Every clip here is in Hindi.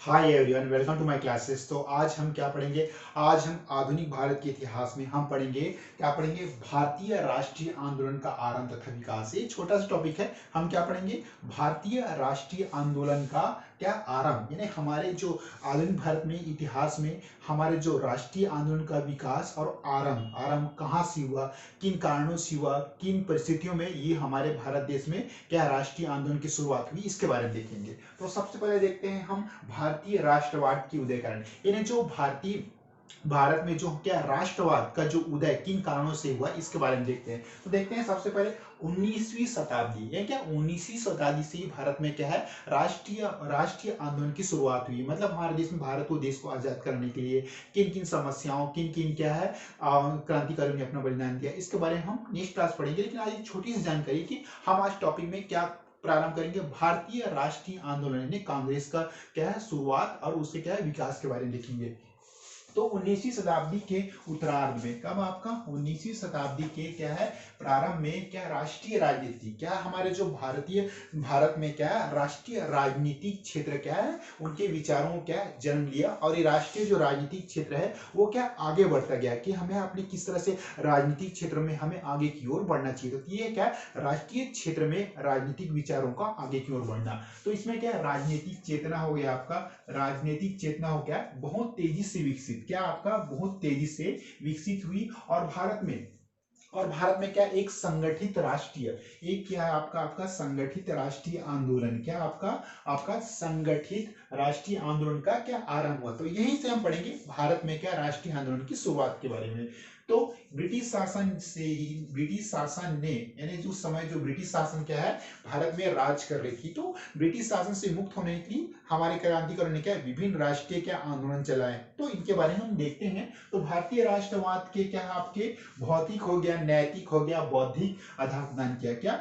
Hi everyone, welcome to my classes. तो आज हम क्या पढ़ेंगे? आज हम आधुनिक भारत के इतिहास में हम पढ़ेंगे, क्या पढ़ेंगे? भारतीय राष्ट्रीय आंदोलन का आरंभ तथा विकास। ये छोटा सा टॉपिक है। हम क्या पढ़ेंगे? भारतीय राष्ट्रीय आंदोलन का क्या आरंभ, यानी हमारे जो आधुनिक भारत में इतिहास में हमारे जो राष्ट्रीय आंदोलन का विकास और आरंभ आरंभ कहाँ से हुआ, किन कारणों से हुआ, किन परिस्थितियों में ये हमारे भारत देश में क्या राष्ट्रीय आंदोलन की शुरुआत हुई, इसके बारे में देखेंगे। तो सबसे पहले देखते हैं हम भारतीय राष्ट्रवाद की उदय कारण, यानी जो भारत में जो क्या राष्ट्रवाद का जो उदय किन कारणों से हुआ, इसके बारे में देखते हैं। तो देखते हैं सबसे पहले 19वीं शताब्दी, ये क्या 19वीं शताब्दी से ही भारत में क्या है राष्ट्रीय राष्ट्रीय आंदोलन की शुरुआत हुई। मतलब हमारे देश में भारत को आजाद करने के लिए किन किन समस्याओं, किन किन क्या है क्रांतिकारियों ने अपना बलिदान दिया, इसके बारे में हम नेक्स्ट क्लास पढ़ेंगे। लेकिन आज एक छोटी सी जानकारी कि हम आज टॉपिक में क्या प्रारंभ करेंगे, भारतीय राष्ट्रीय आंदोलन ने कांग्रेस का क्या है शुरुआत और उसके क्या है विकास के बारे में देखेंगे। तो 19वीं शताब्दी के उत्तरार्ध में, कब आपका 19वीं शताब्दी के क्या है प्रारंभ में क्या राष्ट्रीय राजनीति, क्या हमारे जो भारत में क्या राष्ट्रीय राजनीतिक क्षेत्र क्या है उनके विचारों क्या जन्म लिया, और ये राष्ट्रीय जो राजनीतिक क्षेत्र है वो क्या आगे बढ़ता गया कि हमें अपने किस तरह से राजनीतिक क्षेत्र में हमें आगे की ओर बढ़ना चाहिए। तो ये क्या राष्ट्रीय क्षेत्र में राजनीतिक विचारों का आगे की ओर बढ़ना। तो इसमें क्या राजनीतिक चेतना हो गया, आपका राजनीतिक चेतना हो गया बहुत तेजी से विकसित, क्या आपका बहुत तेजी से विकसित हुई। और भारत में क्या एक संगठित राष्ट्रीय, एक क्या है आपका आपका संगठित राष्ट्रीय आंदोलन, क्या आपका आपका संगठित राष्ट्रीय आंदोलन का क्या आरंभ हुआ। तो यही से हम पढ़ेंगे भारत में क्या राष्ट्रीय आंदोलन की शुरुआत के बारे में। तो ब्रिटिश शासन ने, यानी जो समय जो ब्रिटिश शासन क्या है भारत में राज कर रही थी, तो ब्रिटिश शासन से मुक्त होने के लिए हमारे क्रांतिकारियों ने क्या विभिन्न राष्ट्रीय क्या आंदोलन चलाए, तो इनके बारे में हम देखते हैं। तो भारतीय राष्ट्रवाद के क्या आपके भौतिक हो गया, नैतिक हो गया, बौद्धिक आदान प्रदान किया क्या।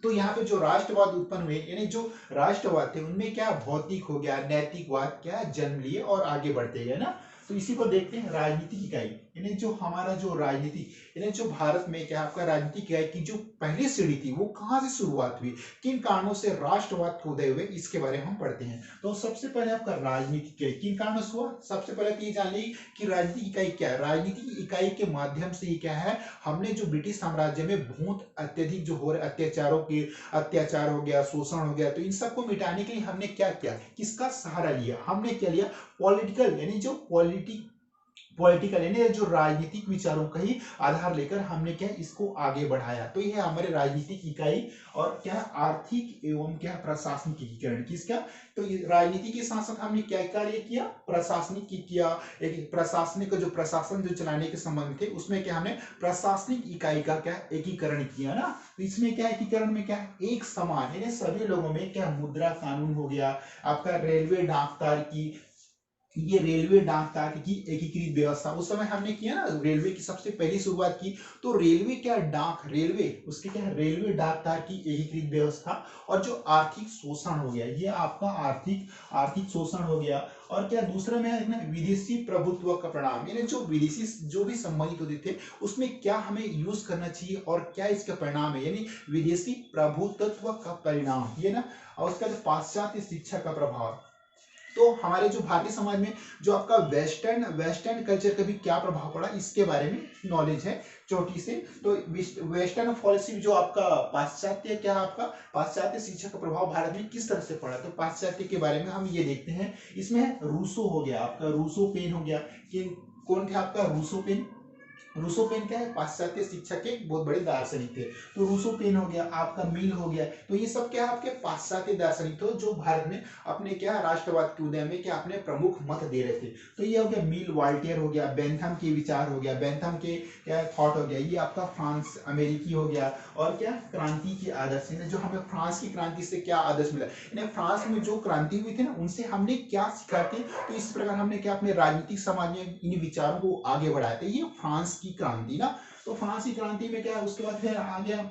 तो यहाँ पे जो राष्ट्रवाद उत्पन्न हुए, यानी जो राष्ट्रवाद थे उनमें क्या भौतिक हो गया, नैतिकवाद क्या जन्म लिए और आगे बढ़ते गए ना। तो इसी को देखते हैं राजनीतिक इकाई, यानी जो हमारा जो राजनीति, यानी जो भारत में क्या आपका राजनीतिक इकाई की जो पहली सीढ़ी थी वो कहाँ से शुरुआत हुई, किन कारणों से राष्ट्रवाद को उदय हुए, इसके बारे में हम पढ़ते हैं। तो सबसे पहले आपका राजनीतिक इकाई किन कारणों से हुआ, सबसे पहले तो ये जान ली कि राजनीतिक इकाई क्या है। राजनीतिक इकाई के माध्यम से ही क्या है हमने जो ब्रिटिश साम्राज्य में बहुत अत्यधिक जो हो रहे अत्याचार हो गया, शोषण हो गया, तो इन सबको मिटाने के लिए हमने क्या किया, किसका सहारा लिया, हमने क्या लिया पॉलिटिकल, यानी जो पॉलिटिकल यानी जो राजनीतिक विचारों का ही आधार लेकर हमने क्या इसको आगे बढ़ाया। तो यह हमारे राजनीतिक इकाई और क्या आर्थिक एवं क्या प्रशासनिक एकीकरण किसका। तो राजनीति के साथ साथ हमने क्या कार्य किया, प्रशासनिक की किया, एक प्रशासनिक जो प्रशासन जो चलाने के संबंध थे उसमें क्या हमने प्रशासनिक इकाई का क्या एकीकरण किया ना। तो इसमें क्या एकीकरण में क्या एक समान, यानी सभी लोगों में क्या मुद्रा कानून हो गया, आपका रेलवे डाक तार की एकीकृत व्यवस्था उस समय हमने किया ना, रेलवे की सबसे पहली शुरुआत की। तो रेलवे क्या डाक रेलवे उसके क्या रेलवे डाक तार की एकीकृत व्यवस्था, और जो आर्थिक शोषण हो गया ये आपका आर्थिक शोषण हो गया। और क्या दूसरा में है ना विदेशी प्रभुत्व का परिणाम, यानी जो विदेशी जो भी संबंधित होते थे उसमें क्या हमें यूज करना चाहिए और क्या इसका परिणाम है, यानी विदेशी प्रभुत्व का परिणाम ये ना। और उसका जो पाश्चात्य शिक्षा का प्रभाव, तो हमारे जो भारतीय समाज में जो आपका वेस्टर्न कल्चर का भी क्या प्रभाव पड़ा इसके बारे में नॉलेज है छोटी से। तो वेस्टर्न पॉलिसी जो आपका पाश्चात्य क्या आपका पाश्चात्य शिक्षा का प्रभाव भारत में किस तरह से पड़ा, तो पाश्चात्य के बारे में हम ये देखते हैं। इसमें रूसो हो गया, आपका रूसो पेन हो गया कि कौन थे आपका रूसो पेन। रूसो पेन क्या है पाश्चात्य शिक्षा के बहुत बड़े दार्शनिक थे। तो रूसो पेन हो गया, आपका मिल हो गया, तो ये सब क्या है आपके पाश्चात्य दार्शनिक थे जो भारत में अपने क्या राष्ट्रवाद के उदय में क्या अपने प्रमुख मत दे रहे थे। तो ये हो गया मिल, वाल्टियर हो गया, बेंथम के विचार हो गया, बेंथम के क्या थॉट हो गया, ये आपका फ्रांस अमेरिकी हो गया। और क्या क्रांति के आदर्श, जो हमें फ्रांस की क्रांति से क्या आदर्श मिला, यानी फ्रांस में जो क्रांति हुई थी ना उनसे हमने क्या सीखा थे। तो इस प्रकार हमने क्या अपने राजनीतिक समाज में इन विचारों को आगे बढ़ाया था, ये फ्रांस की क्रांति ना। तो फ्रांस की क्रांति में क्या है उसके बाद फिर आ गया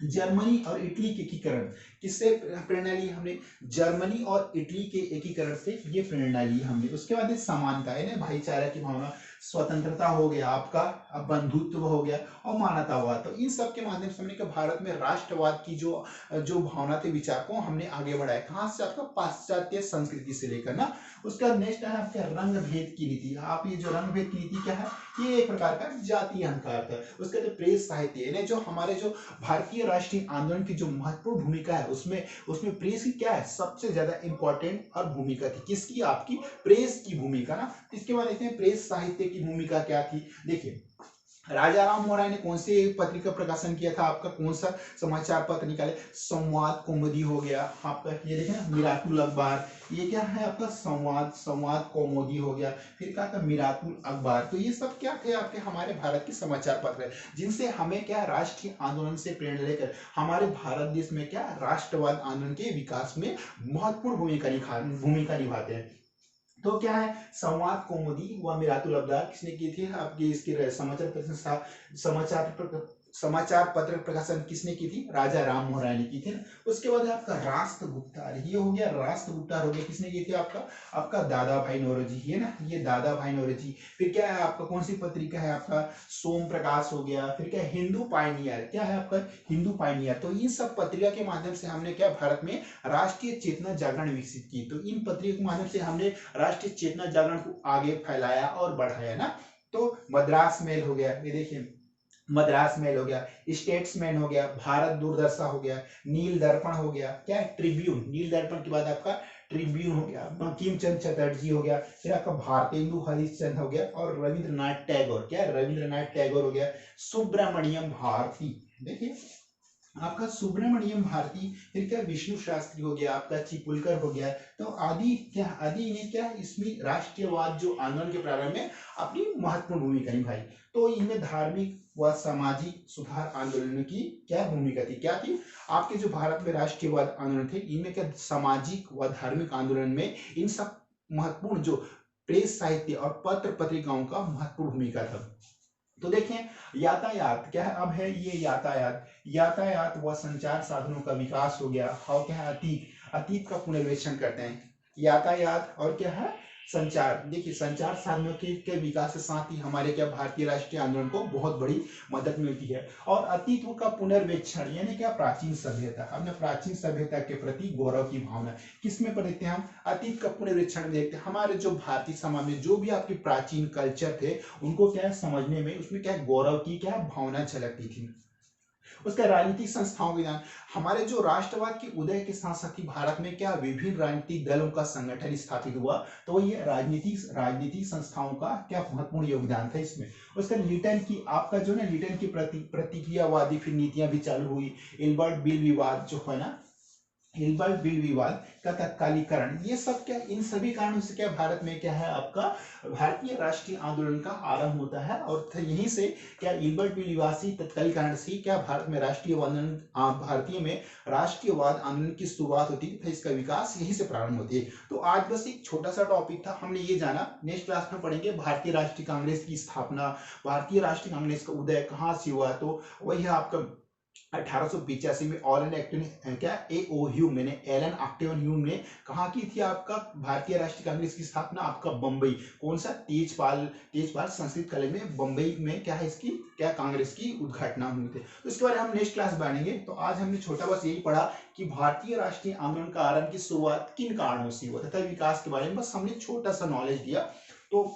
जर्मनी और इटली के एकीकरण, किससे प्रेरणा ली हमने, जर्मनी और इटली के एकीकरण से ये प्रेरणा ली हमने। उसके बाद समानता है ना भाईचारा की भावना, स्वतंत्रता हो गया आपका, बंधुत्व हो गया और मानवतावाद। तो इन सब के माध्यम से हमने भारत में राष्ट्रवाद की जो जो भावना थी, विचार को हमने आगे बढ़ाया। कहाँ से? आपका पाश्चात्य संस्कृति से लेकर ना। उसका नेक्स्ट है आपका रंग भेद की नीति। आप ये जो रंग भेद की नीति क्या है, ये एक प्रकार का जातीय अहंकार था। उसका जो प्रेस साहित्य है, जो हमारे जो भारतीय राष्ट्रीय आंदोलन की जो महत्वपूर्ण भूमिका है, उसमें उसमें प्रेस की क्या है, सबसे ज्यादा इंपॉर्टेंट और भूमिका थी। किसकी? आपकी प्रेस की भूमिका ना। इसके बाद देखते हैं प्रेस साहित्य की भूमिका क्या थी। देखिए, राजा राम मोहन राय ने कौन सी पत्रिका प्रकाशन किया था? आपका कौन सा समाचार पत्र निकाले? संवाद कौमुदी हो गया आपका, ये देखें ना, मिरातुल अखबार, ये क्या है आपका? संवाद कौमुदी हो गया। फिर क्या था? मिरातुल अखबार। तो ये सब क्या थे? आपके हमारे भारत के समाचार पत्र है, जिनसे हमें क्या, राष्ट्रीय आंदोलन से प्रेरणा लेकर हमारे भारत देश में क्या, राष्ट्रवाद आंदोलन के विकास में महत्वपूर्ण भूमिका निभाते हैं। तो क्या है? संवाद कौमुदी व मिरातुल अखबार किसने की थी? आपकी इसकी समाचार पत्र प्रकाशन किसने की थी? राजा राम मोहन राय ने की थी ना। उसके बाद है आपका राष्ट्रगुप्तार, ये हो गया राष्ट्रगुप्तार हो गया। किसने की थी? आपका आपका दादा भाई नौरोजी, ये ना, ये दादा भाई नौरोजी। फिर क्या है आपका, कौन सी पत्रिका है आपका? सोम प्रकाश हो गया। फिर क्या है? हिंदू पायनियर, क्या है आपका? हिंदू पायनियर। तो इन सब पत्रिका के माध्यम से हमने क्या, भारत में राष्ट्रीय चेतना जागरण विकसित की। तो इन पत्रिका के माध्यम से हमने राष्ट्रीय चेतना जागरण को आगे फैलाया और बढ़ाया ना। तो मद्रास मेल हो गया, ये देखिए, मद्रास मेल हो गया, स्टेट्समैन हो गया, भारत दूरदर्शन हो गया, नील दर्पण हो गया, क्या है? ट्रिब्यून। नील दर्पण के बाद आपका ट्रिब्यून हो गया, बंकिम चंद्र चटर्जी हो गया, फिर आपका भारतेंदु हरिश्चंद्र हो गया, और रविंद्रनाथ टैगोर, क्या है? रविंद्रनाथ टैगोर हो गया, सुब्रमण्यम भारती। देखिए, आपका सुब्रमण्यम भारती। फिर क्या? विष्णु शास्त्री हो गया, आपका चिपुलकर हो गया। तो आदि क्या, आदि ने क्या, इसमें राष्ट्रीयवाद जो आंदोलन के प्रारंभ में अपनी महत्वपूर्ण भूमिका निभाई। तो इनमें धार्मिक व सामाजिक सुधार आंदोलन की क्या भूमिका थी? क्या थी? आपके जो भारत में राष्ट्रीयवाद आंदोलन थे, इनमें क्या, सामाजिक व धार्मिक आंदोलन में इन सब महत्वपूर्ण जो प्रेस साहित्य और पत्र पत्रिकाओं का महत्वपूर्ण भूमिका था। तो देखें, यातायात क्या है? अब है ये यातायात व संचार साधनों का विकास हो गया। और क्या है? अतीत का पुनर्वेक्षण करते हैं। यातायात और क्या है? संचार। देखिए, संचार साधनों के विकास के साथ ही हमारे क्या, भारतीय राष्ट्रीय आंदोलन को बहुत बड़ी मदद मिलती है। और अतीत का पुनर्वेक्षण यानी क्या, प्राचीन सभ्यता। हमने प्राचीन सभ्यता के प्रति गौरव की भावना किसमें पर देखते हैं? हम अतीत का पुनर्वेक्षण में देखते हैं। हमारे जो भारतीय समाज में जो भी आपके प्राचीन कल्चर थे, उनको क्या है, समझने में, उसमें क्या, गौरव की क्या भावना झलकती थी। उसका राजनीतिक संस्थाओं के ज्ञान। हमारे जो राष्ट्रवाद के उदय के साथ साथ ही भारत में क्या, विभिन्न राजनीतिक दलों का संगठन स्थापित हुआ। तो ये राजनीतिक संस्थाओं का क्या महत्वपूर्ण योगदान था इसमें। उसका लिटन की, आपका जो ना, लिटन की प्रतिक्रियावादी फिर नीतियां भी चालू हुई। इल्बर्ट बिल विवाद जो है ना, हिल्बर्ट बिल विवाद का तत्कालीकरण, ये सब क्या, इन सभी कारणों से क्या, भारत में क्या है, आपका भारतीय राष्ट्रीय आंदोलन का आरंभ होता है। और यहीं से क्या, हिल्बर्ट बिल विवाद से तत्कालीकरण से क्या, भारत में भारतीय में राष्ट्रीयवाद आंदोलन की शुरुआत होती है, इसका विकास यहीं से प्रारंभ होती है। तो आज बस एक छोटा सा टॉपिक था, हमने ये जाना। नेक्स्ट क्लास में पढ़ेंगे भारतीय राष्ट्रीय कांग्रेस की स्थापना, भारतीय राष्ट्रीय कांग्रेस का उदय कहाँ से हुआ। तो वही है आपका 1885 में ऑलन एक्टिव क्या, ह्यूम मैंने एलन ऑक्टेवियन ह्यूम ने कहा की थी आपका भारतीय राष्ट्रीय कांग्रेस की स्थापना? आपका बंबई, कौन सा, तेजपाल संस्कृत कॉलेज में बंबई में क्या है, इसकी क्या, कांग्रेस की उद्घाटना हुई थी। तो इसके बारे में हम नेक्स्ट क्लास बढ़ेंगे। तो आज हमने छोटा बस यही पढ़ा कि भारतीय राष्ट्रीय आंदोलन का आरंभ की शुरुआत किन कारणों से हुआ तथा विकास के बारे में बस हमने छोटा सा नॉलेज दिया। तो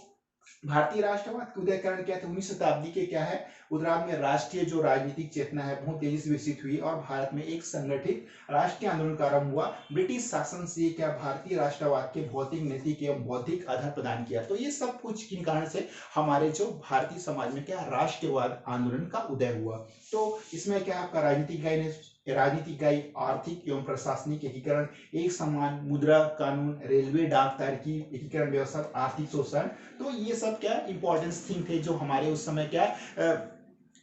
भारतीय राष्ट्रवाद के उदय कारण क्या थे? 19वीं शताब्दी के क्या है, उत्तरार्ध में राष्ट्रीय जो राजनीतिक चेतना है बहुत तेजी से विकसित हुई और भारत में एक संगठित राष्ट्रीय आंदोलन का आरंभ हुआ। ब्रिटिश शासन से क्या, भारतीय राष्ट्रवाद के भौतिक, नैतिक एवं बौद्धिक आधार प्रदान किया। तो ये सब कुछ किन कारण से हमारे जो भारतीय समाज में क्या, राष्ट्रवाद आंदोलन का उदय हुआ। तो इसमें क्या, आपका राजनीतिक इकाई, आर्थिक एवं प्रशासनिक एकीकरण, एक समान मुद्रा कानून, रेलवे डाक तार की एकीकरण व्यवस्था, आर्थिक शोषण। तो ये सब क्या इंपॉर्टेंस थिंग थे जो हमारे उस समय क्या,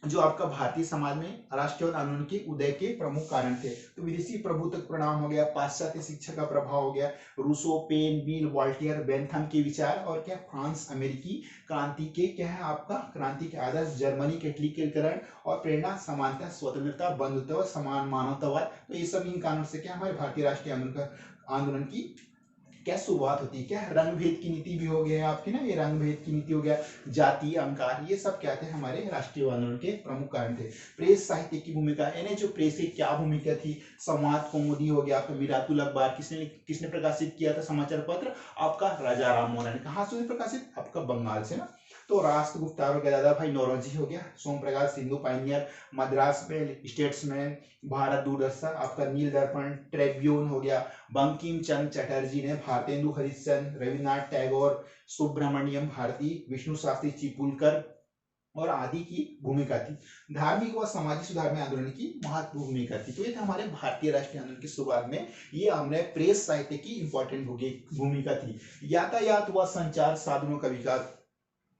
जो आपका भारतीय समाज में राष्ट्रवाद आंदोलन के उदय के प्रमुख कारण थे। तो विदेशी प्रभुत्व परिणाम हो गया, पाश्चात्य शिक्षा का प्रभाव हो गया, रूसो, पेन, मिल, वॉल्टियर, बेंथम के विचार, और क्या, फ्रांस अमेरिकी क्रांति के क्या है, आपका क्रांति के आदर्श, जर्मनी कैथोलिकीकरण और प्रेरणा, समानता, स्वतंत्रता, बंधुत्व, समान मानवतावाद। तो ये सब इन कारणों से क्या, हमारे भारतीय राष्ट्रीय आंदोलन की क्या शुरुआत होती है, क्या रंग भेद की नीति भी हो गया आपकी ना, ये रंग भेद की नीति हो गया, जाति अहंकार, ये सब क्या थे हमारे राष्ट्रीय आंदोलन के प्रमुख कारण थे। प्रेस साहित्य की भूमिका, यानी जो प्रेस की क्या भूमिका थी, संवाद कौमुदी हो गया आपका, मिरातुल अखबार किसने किसने प्रकाशित किया था समाचार पत्र, आपका राजा राम मोहन ने, कहाँ से प्रकाशित, आपका बंगाल से ना। तो राष्ट्रगुप्तार हो गया, दादा भाई नौरोजी हो गया, सोम प्रकाश सिंधु पाइनियर, मद्रास में स्टेट्समैन, भारत दूरदर्शन, आपका नील दर्पण, ट्रिब्यून हो गया, बंकिम चंद्र चटर्जी ने, भारतेंदु हरिश्चंद्र, रविन्द्रनाथ टैगोर, सुब्रमण्यम भारती, विष्णु शास्त्री चिपुलकर और आदि की भूमिका थी। धार्मिक व सामाजिक सुधार में आंदोलन की महत्वपूर्ण भूमिका थी। तो ये था हमारे भारतीय राष्ट्रीय आंदोलन की शुरुआत में, ये हमने प्रेस साहित्य की इंपॉर्टेंट भूमिका थी। यातायात व संचार साधनों का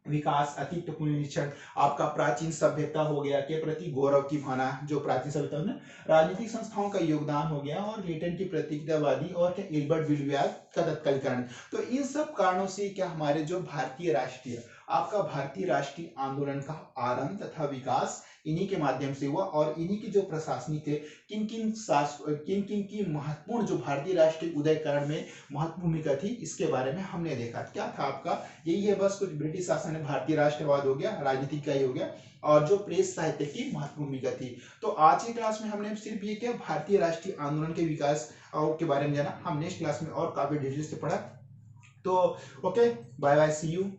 विकास अतित्वपूर्ण निरीक्षण, आपका प्राचीन सभ्यता हो गया के प्रति गौरव की भावना, जो प्राचीन सभ्यता में राजनीतिक संस्थाओं का योगदान हो गया, और लेटन की प्रतिज्ञावादी और क्या एल्बर्ट विलव्याग का तत्कालीकरण। तो इन सब कारणों से क्या हमारे जो भारतीय राष्ट्रीय आंदोलन का आरंभ तथा विकास इन्हीं के माध्यम से हुआ, और इन्हीं के जो प्रशासनिक थे, किन किन की महत्वपूर्ण जो भारतीय राष्ट्रीय उदयकरण में महत्वपूर्ण भूमिका थी, इसके बारे में हमने देखा। क्या था आपका, यही है बस, कुछ ब्रिटिश शासन में भारतीय राष्ट्रवाद हो गया, राजनीतिक का ही हो गया, और जो प्रेस साहित्य की महत्वपूर्ण भूमिका थी। तो आज की क्लास में हमने सिर्फ ये क्या भारतीय राष्ट्रीय आंदोलन के विकास और के बारे में जाना, हम नेक्स्ट क्लास में और काफी डिटेल से पढ़ा। तो okay, bye bye, see you.